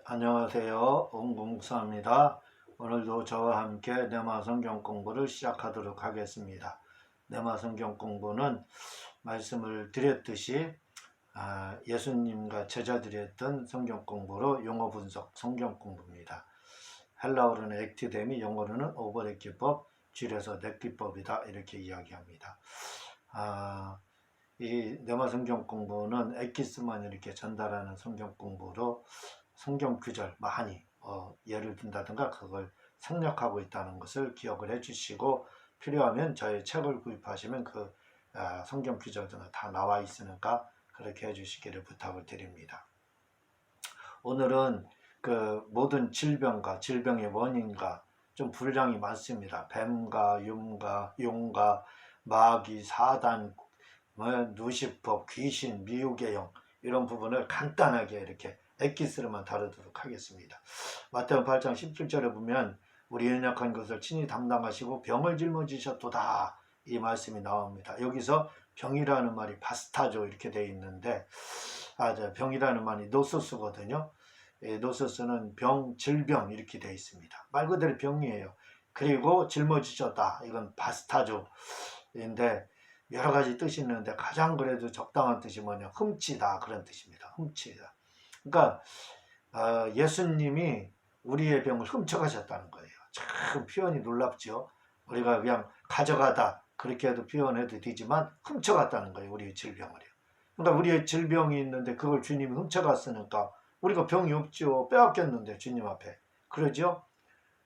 안녕하세요. 옹공사입니다. 오늘도 저와 함께 네마 성경 공부를 시작하도록 하겠습니다. 네마 성경 공부는 말씀을 드렸듯이 예수님과 제자들이 했던 성경 공부로 용어 분석 성경 공부입니다. 헬라어로는 액티뎀이, 영어로는 오버랩 기법, 줄여서 넷 기법이다 이렇게 이야기합니다. 이 네마 성경 공부는 엑기스만 이렇게 전달하는 성경 공부로 성경 구절 많이 예를 든다든가 그걸 생략하고 있다는 것을 기억을 해주시고, 필요하면 저희 책을 구입하시면 그 성경 구절들은 다 나와 있으니까 그렇게 해주시기를 부탁을 드립니다. 오늘은 그 모든 질병과 질병의 원인과 좀 분량이 많습니다. 뱀과 용과 마귀, 사단, 누시퍼, 귀신, 미혹의 영, 이런 부분을 간단하게 이렇게 엑기스로만 다루도록 하겠습니다. 마태복음 8장 17절에 보면 우리 연약한 것을 친히 담당하시고 병을 짊어지셨도다 이 말씀이 나옵니다. 여기서 병이라는 말이 바스타조 이렇게 되어 있는데 병이라는 말이 노소스거든요. 노소스는 병, 질병 이렇게 되어 있습니다. 말 그대로 병이에요. 그리고 짊어지셨다, 이건 바스타조인데 여러 가지 뜻이 있는데 가장 그래도 적당한 뜻이 뭐냐, 훔치다, 그런 뜻입니다. 훔치다. 그러니까 예수님이 우리의 병을 훔쳐가셨다는 거예요. 참 표현이 놀랍죠. 우리가 그냥 가져가다 그렇게 해도 표현해도 되지만 훔쳐갔다는 거예요, 우리의 질병을요. 그러니까 우리의 질병이 있는데 그걸 주님이 훔쳐갔으니까 우리가 병이 없죠. 빼앗겼는데 주님 앞에. 그러죠.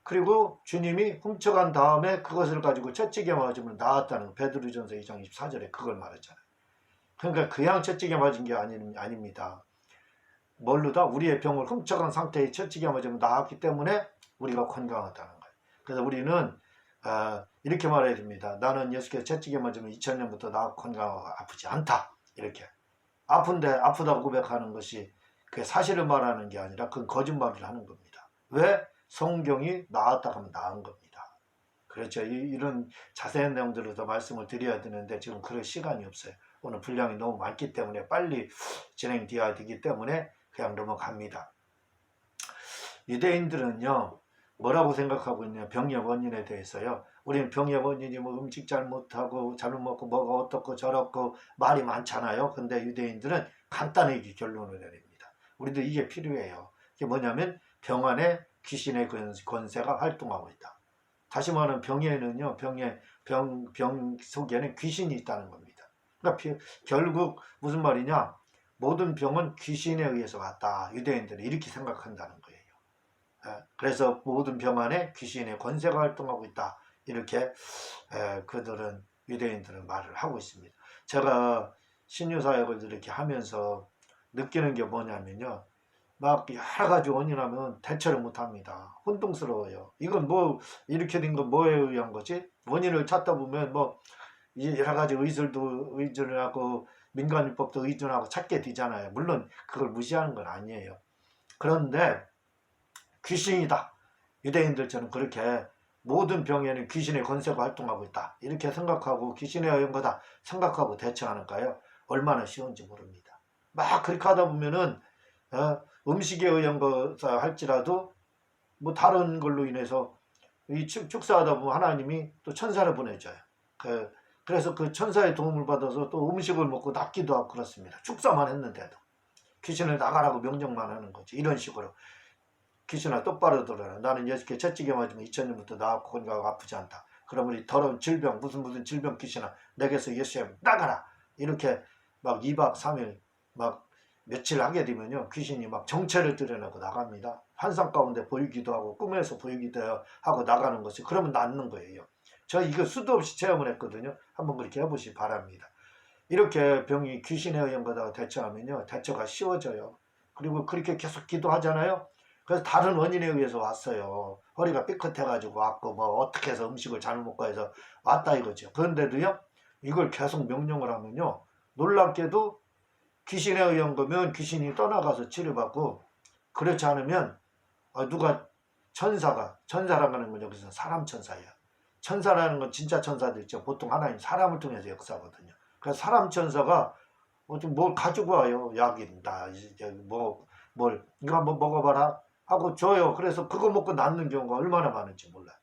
그리고 주님이 훔쳐간 다음에 그것을 가지고 채찍에 맞으면 나았다는 거. 베드로전서 2장 24절에 그걸 말했잖아요. 그러니까 그냥 채찍에 맞은 게 아닙니다. 뭘로다? 우리의 병을 훔쳐간 상태의 채찍에 맞으면 나았기 때문에 우리가 건강하다는 거예요. 그래서 우리는 이렇게 말해야 됩니다. 나는 예수께서 채찍에 맞으면 2000년부터 나았고 건강하고 아프지 않다. 이렇게. 아픈데 아프다고 고백하는 것이 그 사실을 말하는 게 아니라 그건 거짓말을 하는 겁니다. 왜? 성경이 나았다 하면 나은 겁니다. 그렇죠. 이런 자세한 내용들을 더 말씀을 드려야 되는데 지금 그럴 시간이 없어요. 오늘 분량이 너무 많기 때문에 빨리 진행되어야 되기 때문에 그냥 넘어갑니다. 유대인들은요, 뭐라고 생각하고 있냐, 병의 원인에 대해서요. 우리는 병의 원인이 뭐 음식 잘못하고 잘못 먹고 뭐가 어떻고 저렇고 말이 많잖아요. 근데 유대인들은 간단하게 결론을 내립니다. 우리도 이게 필요해요. 이게 뭐냐면 병 안에 귀신의 권세가 활동하고 있다. 다시 말하면 병에는요, 병 속에는 귀신이 있다는 겁니다. 그러니까 결국 무슨 말이냐, 모든 병은 귀신에 의해서 왔다. 유대인들은 이렇게 생각한다는 거예요. 그래서 모든 병 안에 귀신의 권세가 활동하고 있다. 이렇게 그들은, 유대인들은 말을 하고 있습니다. 제가 신유사역을 이렇게 하면서 느끼는 게 뭐냐면요, 막 여러 가지 원인하면 대처를 못합니다. 혼동스러워요. 이건 뭐 이렇게 된 건 뭐에 의한 거지? 원인을 찾다 보면 뭐 여러 가지 의술도 의존을 하고 민간요법도 의존하고 찾게 되잖아요. 물론 그걸 무시하는 건 아니에요. 그런데 귀신이다. 유대인들처럼 그렇게 모든 병에는 귀신의 권세가 활동하고 있다. 이렇게 생각하고 귀신에 의한 거다 생각하고 대처하는가요? 얼마나 쉬운지 모릅니다. 막 그렇게 하다 보면은 음식에 의한 거다 할지라도 뭐 다른 걸로 인해서 이 축사하다 보면 하나님이 또 천사를 보내줘요. 그래서 그 천사의 도움을 받아서 또 음식을 먹고 낫기도 하고 그렇습니다. 축사만 했는데도 귀신을 나가라고 명령만 하는 거지. 이런 식으로 귀신아 똑바로 들어라. 나는 예수께 채찍에 맞으면 2000년부터 나았고 건강하고 아프지 않다. 그럼 우리 더러운 질병 무슨 질병 귀신아 내게서 예수야 나가라. 이렇게 막 2박 3일 막 며칠 하게 되면요, 귀신이 막 정체를 드러내고 나갑니다. 환상 가운데 보이기도 하고 꿈에서 보이기도 하고 나가는 것이, 그러면 낫는 거예요. 저 이거 수도 없이 체험을 했거든요. 한번 그렇게 해보시기 바랍니다. 이렇게 병이 귀신에 의한 거다가 대처하면요, 대처가 쉬워져요. 그리고 그렇게 계속 기도하잖아요. 그래서 다른 원인에 의해서 왔어요. 허리가 삐끗해가지고 왔고 뭐 어떻게 해서 음식을 잘못 먹고 해서 왔다 이거죠. 그런데도요, 이걸 계속 명령을 하면요, 놀랍게도 귀신에 의한 거면 귀신이 떠나가서 치료받고, 그렇지 않으면 누가 천사라고 하는 건 여기서 사람 천사예요. 천사라는 건 진짜 천사도 있죠. 보통 하나님 사람을 통해서 역사거든요. 그래서 사람 천사가 좀 뭘 가지고 와요. 약이다. 이거 한번 먹어봐라. 하고 줘요. 그래서 그거 먹고 낫는 경우가 얼마나 많은지 몰라요.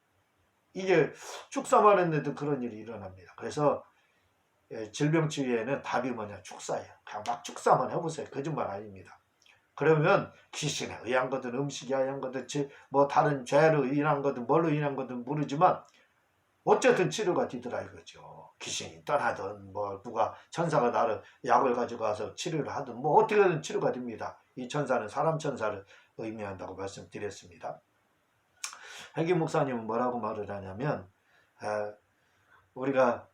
이게 축사만 했는데도 그런 일이 일어납니다. 그래서 질병치유에는 답이 뭐냐? 축사예요. 그냥 막 축사만 해보세요. 거짓말 아닙니다. 그러면 귀신에 의한 거든 음식에 의한 거든 뭐 다른 죄로 인한 거든 뭘로 인한 거든 모르지만 어쨌든 치료가 되더라 이거죠. 귀신이 떠나든 뭐 누가 천사가 나를 약을 가지고 와서 치료를 하든 뭐 어떻게든 치료가 됩니다. 이 천사는 사람 천사를 의미한다고 말씀드렸습니다. 해기 목사님은 뭐라고 말을 하냐면 우리가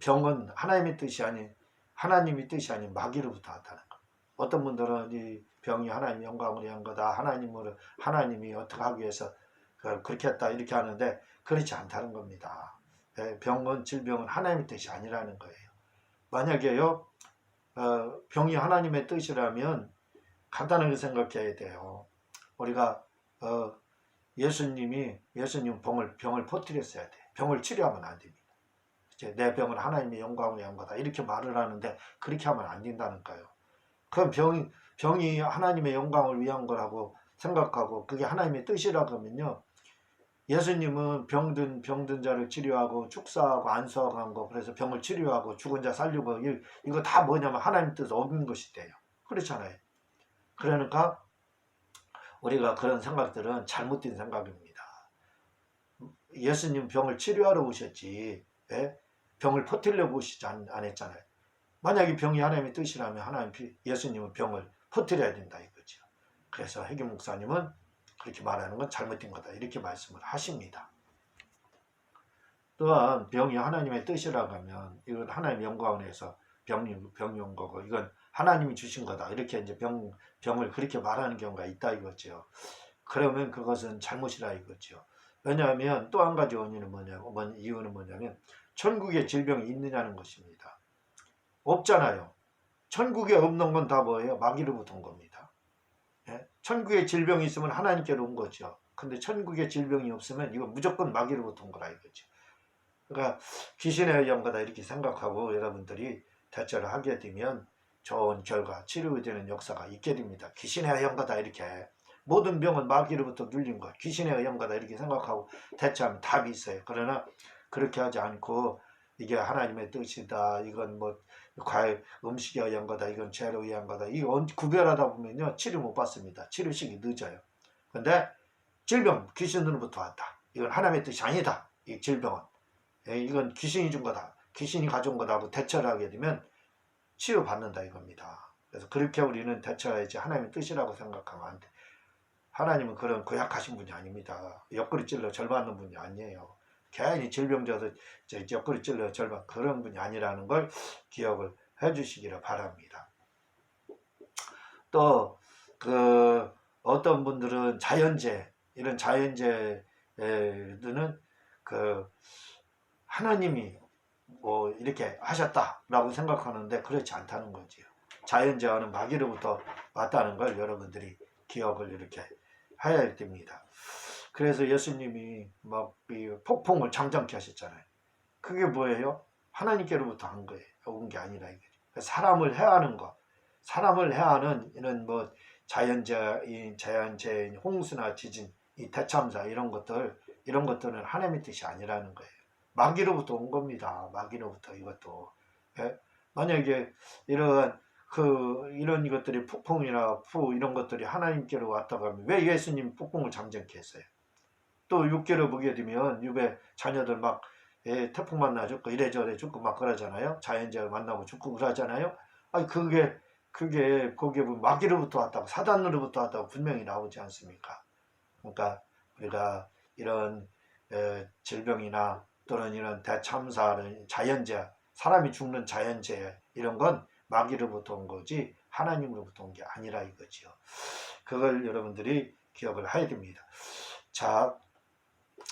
병은 하나님의 뜻이 아닌 하나님의 뜻이 아닌 마귀로부터 왔다는 거. 어떤 분들은 이 병이 하나님 영광을 위한 거다. 하나님이 어떻게 하기 위해서 그렇게 했다 이렇게 하는데 그렇지 않다는 겁니다. 질병은 하나님의 뜻이 아니라는 거예요. 만약에요 병이 하나님의 뜻이라면 간단하게 생각해야 돼요. 우리가 예수님 병을 퍼뜨렸어야 돼. 병을 치료하면 안 됩니다. 내 병은 하나님의 영광을 위한 거다 이렇게 말을 하는데 그렇게 하면 안 된다는 거예요. 그럼 병이 하나님의 영광을 위한 거라고 생각하고 그게 하나님의 뜻이라고 하면요, 예수님은 병든 자를 치료하고 축사하고 안수하고 한 거, 그래서 병을 치료하고 죽은 자 살리고 이거 다 뭐냐면 하나님 뜻을 어긴 것이 돼요. 그렇잖아요. 그러니까 우리가 그런 생각들은 잘못된 생각입니다. 예수님 병을 치료하러 오셨지 병을 퍼뜨리려고 오시지 않았잖아요. 만약에 병이 하나님의 뜻이라면 예수님은 병을 퍼뜨려야 된다 이거죠. 그래서 해기 목사님은 그렇게 말하는 건 잘못된 거다 이렇게 말씀을 하십니다. 또한 병이 하나님의 뜻이라고 하면 이건 하나님의 영광을 위해서 병이 온 거고 이건 하나님이 주신 거다 이렇게 이제 병을 그렇게 말하는 경우가 있다 이거죠. 그러면 그것은 잘못이라 이거죠. 왜냐하면 또 한 가지 이유는 뭐냐면 천국에 질병이 있느냐는 것입니다. 없잖아요. 천국에 없는 건 다 뭐예요? 마귀로부터 온 겁니다. 천국에 질병이 있으면 하나님께로 온 거죠. 근데 천국에 질병이 없으면 이건 무조건 마귀로부터 온 거라 이거죠. 그러니까 귀신에 의한 거다 이렇게 생각하고 여러분들이 대처를 하게 되면 좋은 결과, 치료되는 역사가 있게 됩니다. 귀신에 의한 거다 이렇게 모든 병은 마귀로부터 눌린 것, 귀신에 의한 거다 이렇게 생각하고 대처하면 답이 있어요. 그러나 그렇게 하지 않고 이게 하나님의 뜻이다, 이건 뭐 과일 음식에 의한 거다, 이건 죄로 의한 거다, 이거 구별하다 보면요 치료 못 받습니다. 치료식이 늦어요. 근데 질병 귀신으로부터 왔다, 이건 하나님의 뜻이 아니다, 이 질병은 이건 귀신이 준 거다, 귀신이 가져온 거다 하고 대처를 하게 되면 치유받는다 이겁니다. 그래서 그렇게 우리는 대처해야지 하나님의 뜻이라고 생각하면 안 돼. 하나님은 그런 고약하신 분이 아닙니다. 옆구리 찔러 절 받는 분이 아니에요. 괜히 질병져서 옆구리 찔러 절 받는 그런 분이 아니라는 걸 기억을 해주시기를 바랍니다. 또 어떤 분들은 이런 자연재해들은 하나님이 뭐 이렇게 하셨다라고 생각하는데 그렇지 않다는 거지요. 자연재해는 마귀로부터 왔다는 걸 여러분들이 기억을 이렇게 해야 됩니다. 그래서 예수님이 막 이 폭풍을 잠잠케 하셨잖아요. 그게 뭐예요? 하나님께로부터 온 게 아니라 이게 사람을 해하는 것, 사람을 해하는 이런 뭐 자연재해, 홍수나 지진, 이 대참사 이런 것들은 하나님의 뜻이 아니라는 거예요. 마귀로부터 온 겁니다. 마귀로부터 이것도. 만약에 이런 것들이 폭풍이나 이런 것들이 하나님께로 왔다고 하면 왜 예수님 폭풍을 잠잠케 했어요? 또 6개를 보게 되면 유배 자녀들 막 태풍 만나 죽고 이래저래 죽고 막 그러잖아요. 자연재해 만나고 죽고 그러잖아요. 아니 그게 거기에 보면 마귀로부터 왔다고, 사단으로부터 왔다고 분명히 나오지 않습니까? 그러니까 우리가 이런 질병이나 또는 이런 대참사를 자연재해, 사람이 죽는 자연재해 이런 건 마귀로부터 온 거지 하나님으로부터 온 게 아니라 이거지요. 그걸 여러분들이 기억을 해야 됩니다. 자,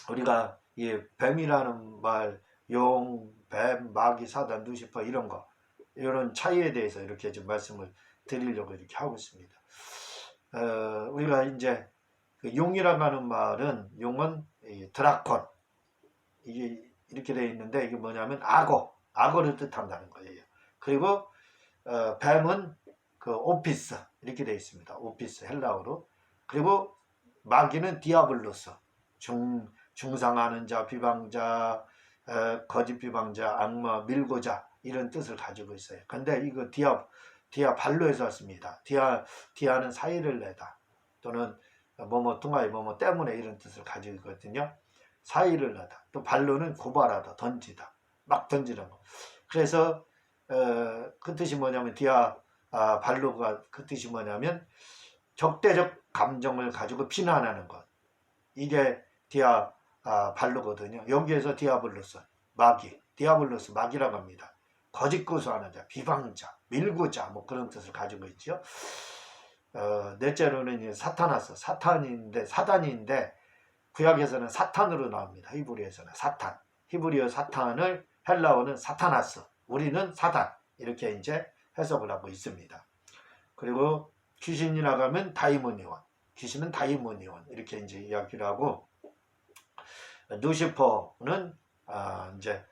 우리가 이 뱀이라는 말, 용, 뱀, 마귀, 사단, 루시퍼 이런 차이에 대해서 이렇게 좀 말씀을 드리려고 이렇게 하고 있습니다. 우리가 이제 용이라고 하는 말은, 용은 드라콘, 이게 이렇게 되어 있는데 이게 뭐냐면 악어를 뜻한다는 거예요. 그리고 뱀은 오피스 이렇게 되어 있습니다. 오피스 헬라어로. 그리고 마귀는 디아블로스, 중상하는 자, 비방자, 거짓 비방자, 악마, 밀고자 이런 뜻을 가지고 있어요. 근데 이거 디아 발로에서 왔습니다. 디아는 사이를 내다 또는 뭐뭐 통하여 뭐뭐 때문에 이런 뜻을 가지고 있거든요. 사이를 내다. 또 발로는 고발하다, 던지다, 막 던지는 거. 그래서 그 뜻이 뭐냐면 발로가 그 뜻이 뭐냐면 적대적 감정을 가지고 비난하는 것. 이게 발로거든요. 여기에서 디아블로스, 마귀, 디아블로스, 마귀라고 합니다. 거짓 고소하는 자, 비방자, 밀고자 뭐 그런 뜻을 가지고 있죠. 넷째로는 사단인데 구약에서는 사탄으로 나옵니다. 히브리어에서는 사탄. 히브리어 사탄을 헬라어는 사타나스. 우리는 사단. 이렇게 이제 해석을 하고 있습니다. 그리고 귀신이라고 하면 다이모니온. 귀신은 다이모니온. 이렇게 이제 이야기를 하고, 루시퍼는 이제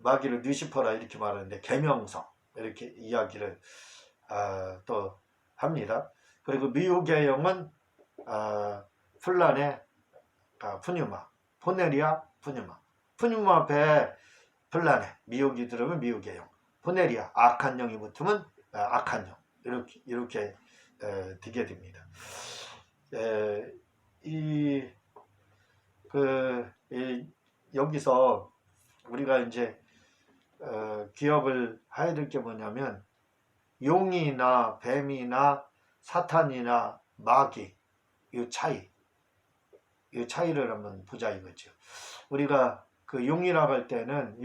마귀를 루시퍼라 이렇게 말하는데 계명성 이렇게 이야기를 또 합니다. 그리고 미혹의 영은 플란의 푸뉴마, 포네리아, 푸뉴마 앞에 플란의 미혹이 들으면 미혹의 영, 포네리아 악한 영이 붙으면 악한 영 이렇게 되게 됩니다. 여기서 우리가 이제 기억을 해야 될 게 뭐냐면 용이나 뱀이나 사탄이나 마귀 이 차이를 한번 보자 이거죠. 우리가 그 용이라고 할 때는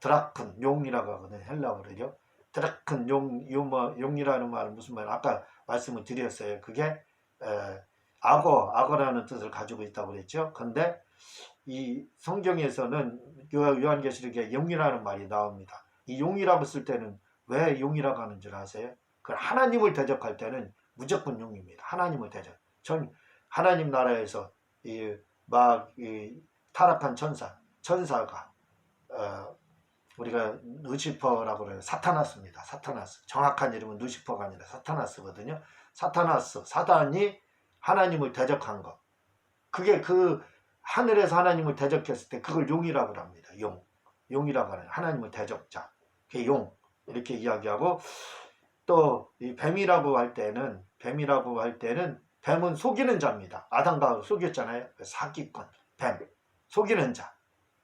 드라큰 용이라고 하거든요. 헬라어로요. 드라큰 용이라는 말은 무슨 말이에요? 아까 말씀을 드렸어요. 그게 악어라는 뜻을 가지고 있다고 그랬죠. 근데 이 성경에서는 요한계시록에 용이라는 말이 나옵니다. 이 용이라고 쓸 때는 왜 용이라고 하는 줄 아세요? 그 하나님을 대적할 때는 무조건 용입니다. 하나님을 대적. 하나님 나라에서 이 타락한 천사가 우리가 루시퍼라고 그래요. 사타나스입니다. 사타나스. 정확한 이름은 루시퍼가 아니라 사타나스거든요. 사단이 하나님을 대적한 것. 그게 그 하늘에서 하나님을 대적했을 때 그걸 용이라고 합니다. 용이라고 하는 하나님을 대적자. 그게 용. 이렇게 이야기하고 또 이 뱀이라고 할 때는 뱀은 속이는 자입니다. 아담과 속였잖아요. 사기꾼, 뱀, 속이는 자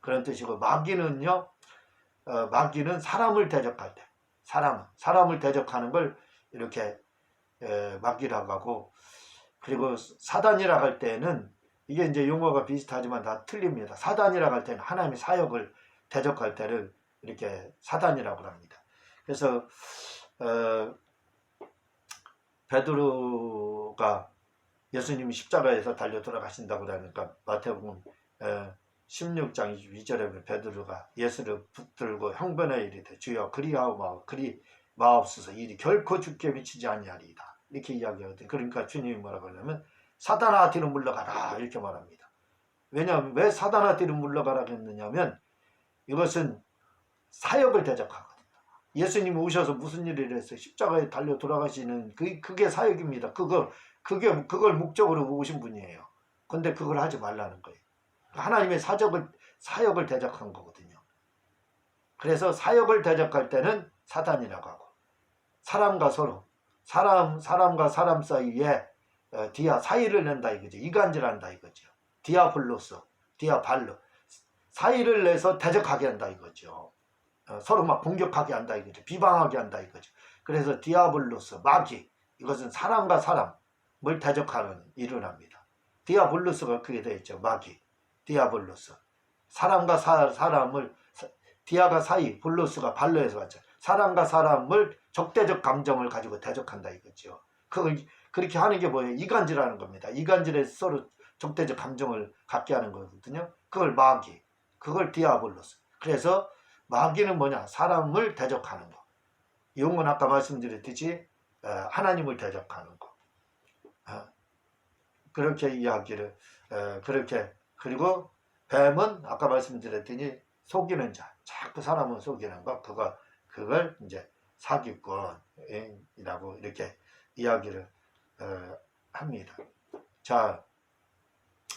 그런 뜻이고 마귀는요. 마귀는 사람을 대적할 때 사람을 대적하는 걸 이렇게 마귀라고 하고 그리고 사단이라고 할 때는 이게 이제 용어가 비슷하지만 다 틀립니다. 사단이라고 할 때는 하나님의 사역을 대적할 때를 이렇게 사단이라고 합니다. 그래서 베드로가 예수님이 십자가에서 달려 돌아가신다고 하니까 마태복음 16장 22절에 베드로가 예수를 붙들고 형변에 이르되 주여 그리하옵소서 일이 결코 죽게 미치지 아니하리이다. 이렇게 이야기하거든요. 그러니까 주님이 뭐라고 하냐면 사단아 뒤로 물러가라 이렇게 말합니다. 왜냐하면 왜 사단아 뒤로 물러가라 했느냐면 이것은 사역을 대적하거든요. 예수님이 오셔서 무슨 일을 했어요? 십자가에 달려 돌아가시는 그게 사역입니다. 그걸 목적으로 오신 분이에요. 근데 그걸 하지 말라는 거예요. 하나님의 사역을 대적한 거거든요. 그래서 사역을 대적할 때는 사단이라고 하고 사람과 사이에 사이를 낸다 이거죠. 이간질한다 이거죠. 디아발로 사이를 내서 대적하게 한다 이거죠. 서로 막 공격하게 한다 이거죠. 비방하게 한다 이거죠. 그래서 디아블로스 마귀 이것은 사람과 사람을 대적하는 일을 합니다. 디아블로스가 그게 되어 있죠. 마귀 디아블로스 사람과 사람을 디아가 사이 블로스가 발로에서 왔죠. 사람과 사람을 적대적 감정을 가지고 대적한다 이거죠. 그렇게 하는 게 뭐예요? 이간질하는 겁니다. 이간질에서 서로 적대적 감정을 갖게 하는 거거든요. 그걸 마귀, 그걸 디아블로스. 그래서 마귀는 뭐냐? 사람을 대적하는 거. 용은 아까 말씀드렸듯이 하나님을 대적하는 거. 그렇게 이야기를 그리고 뱀은 아까 말씀드렸더니 속이는 자, 자꾸 사람을 속이는 거, 그걸 이제 사기꾼이라고 이렇게 이야기를 합니다. 자,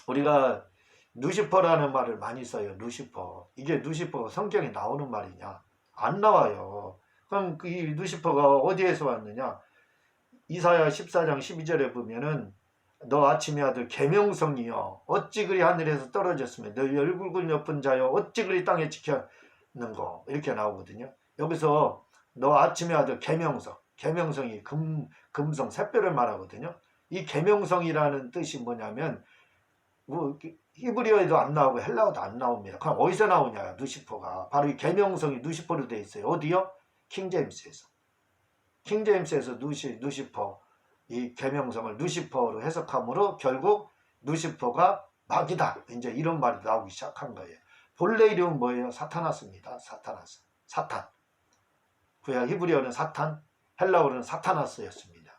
우리가 루시퍼라는 말을 많이 써요. 루시퍼. 이게 루시퍼가 성경에 나오는 말이냐? 안 나와요. 그럼 이 루시퍼가 어디에서 왔느냐? 이사야 14장 12절에 보면은 너 아침의 아들 계명성이여 어찌 그리 하늘에서 떨어졌으며 너 얼굴 높은 자여 어찌 그리 땅에 지켰는고 이렇게 나오거든요. 여기서 너 아침의 아들 계명성이 금성 샛별을 말하거든요. 이 계명성이라는 뜻이 뭐냐면 뭐 히브리어에도 안 나오고 헬라어도 안 나옵니다. 그럼 어디서 나오냐? 루시퍼가 바로 이 계명성이 루시퍼로 되어 있어요. 어디요? 킹제임스에서. 킹제임스에서 루시퍼 이 계명성을 루시퍼로 해석함으로 결국 루시퍼가 마귀다. 이제 이런 말이 나오기 시작한 거예요. 본래 이름은 뭐예요? 사타나스입니다. 사탄. 구약 히브리어는 사탄, 헬라어는 사타나스였습니다.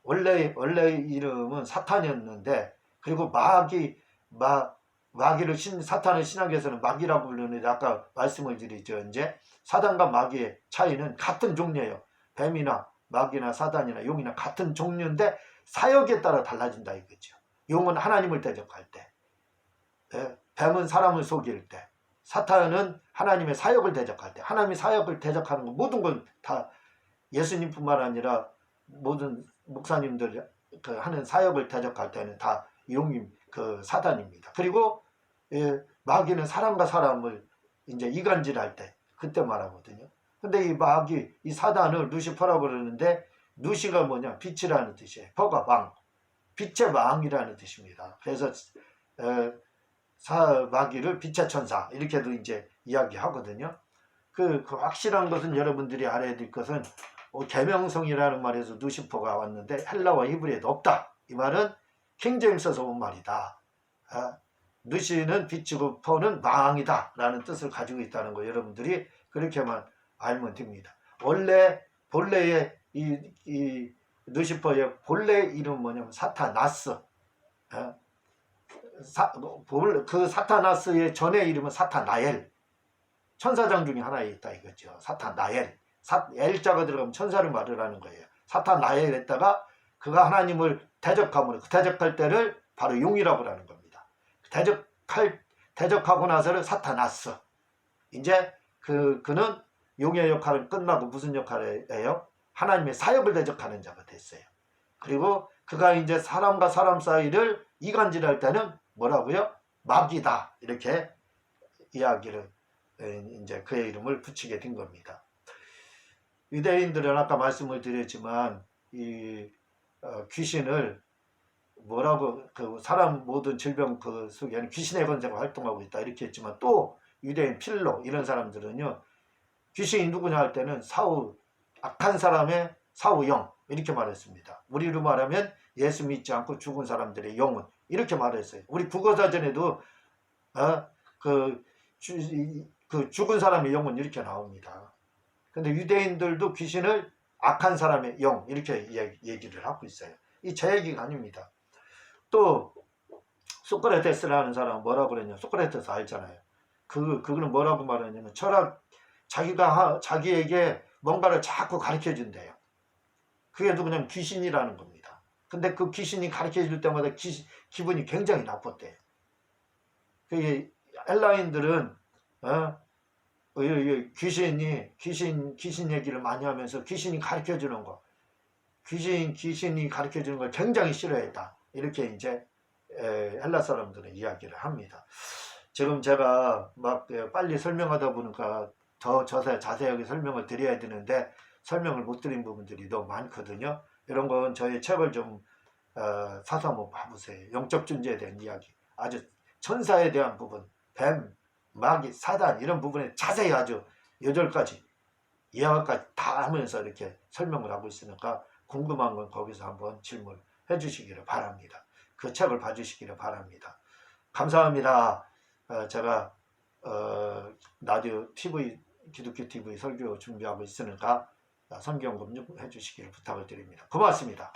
원래 이름은 사탄이었는데 그리고 마귀를 사탄을 신학에서는 마귀라고 부르는데 아까 말씀을 드리죠. 이제 사단과 마귀의 차이는 같은 종류예요. 뱀이나 마귀나 사단이나 용이나 같은 종류인데 사역에 따라 달라진다 이거죠. 용은 하나님을 대적할 때, 뱀은 사람을 속일 때, 사탄은 하나님의 사역을 대적할 때, 하나님의 사역을 대적하는 건 모든 건 다 예수님뿐만 아니라 모든 목사님들 하는 사역을 대적할 때는 다 용이 사단입니다. 그리고 마귀는 사람과 사람을 이제 이간질할 때 그때 말하거든요. 근데 이 마귀, 이 사단을 루시퍼라고 그러는데 루시가 뭐냐? 빛이라는 뜻이에요. 퍼가 왕, 빛의 왕이라는 뜻입니다. 그래서 마귀를 빛의 천사 이렇게도 이제 이야기하거든요. 그 확실한 것은 여러분들이 알아야 될 것은 계명성이라는 말에서 루시퍼가 왔는데 헬라와 히브리에도 없다. 이 말은 킹제임스에서 온 말이다. 루시는 빛이고 퍼는 왕이다 라는 뜻을 가지고 있다는 거 여러분들이 그렇게만 알면 됩니다. 본래의 이 루시퍼의 본래 이름 뭐냐면 사타나스. 그 사타나스의 전의 이름은 사타나엘. 천사장 중에 하나에 있다 이거죠. 사타나엘. 엘자가 들어가면 천사를 말하는 거예요. 사타나엘에다가 그가 하나님을 대적함으로 그 대적할 때를 바로 용이라고 하는 겁니다. 대적하고 나서를 사타나스. 이제 그는 용의 역할은 끝나고 무슨 역할을 해요? 하나님의 사역을 대적하는 자가 됐어요. 그리고 그가 이제 사람과 사람 사이를 이간질할 때는 뭐라고요? 마귀다. 이렇게 이야기를 이제 그의 이름을 붙이게 된 겁니다. 유대인들은 아까 말씀을 드렸지만 이 귀신을 뭐라고 사람 모든 질병 속에는 귀신의 권세가 활동하고 있다 이렇게 했지만 또 유대인 필로 이런 사람들은요 귀신이 누구냐 할 때는 악한 사람의 사후영 이렇게 말했습니다. 우리로 말하면 예수 믿지 않고 죽은 사람들의 영혼 이렇게 말했어요. 우리 국어사전에도 죽은 사람의 영혼 이렇게 나옵니다. 근데 유대인들도 귀신을 악한 사람의 영 이렇게 얘기를 하고 있어요. 이 제 얘기가 아닙니다. 또 소크라테스라는 사람은 뭐라고 그랬냐? 소크라테스 알잖아요. 그거는 뭐라고 말하냐면 자기에게 뭔가를 자꾸 가르쳐 준대요. 그게 그냥 귀신이라는 겁니다. 근데 그 귀신이 가르쳐 줄 때마다 기분이 굉장히 나빴대요. 그게 헬라인들은 귀신 얘기를 많이 하면서 귀신이 가르쳐 주는 거, 귀신이 가르쳐 주는 걸 굉장히 싫어했다. 이렇게 이제 헬라 사람들은 이야기를 합니다. 지금 제가 막 빨리 설명하다 보니까 더 자세하게 설명을 드려야 되는데 설명을 못 드린 부분들이 너무 많거든요. 이런 건 저의 책을 좀 사서 한번 봐보세요. 영적 존재에 대한 이야기, 아주 천사에 대한 부분, 뱀, 마귀, 사단 이런 부분에 자세히 아주 요절까지 이하까지 다 하면서 이렇게 설명을 하고 있으니까 궁금한 건 거기서 한번 질문해 주시기를 바랍니다. 그 책을 봐주시기를 바랍니다. 감사합니다. 제가 라디오 TV 기독교 TV 설교 준비하고 있으니까 성경 검증해 주시기를 부탁을 드립니다. 고맙습니다.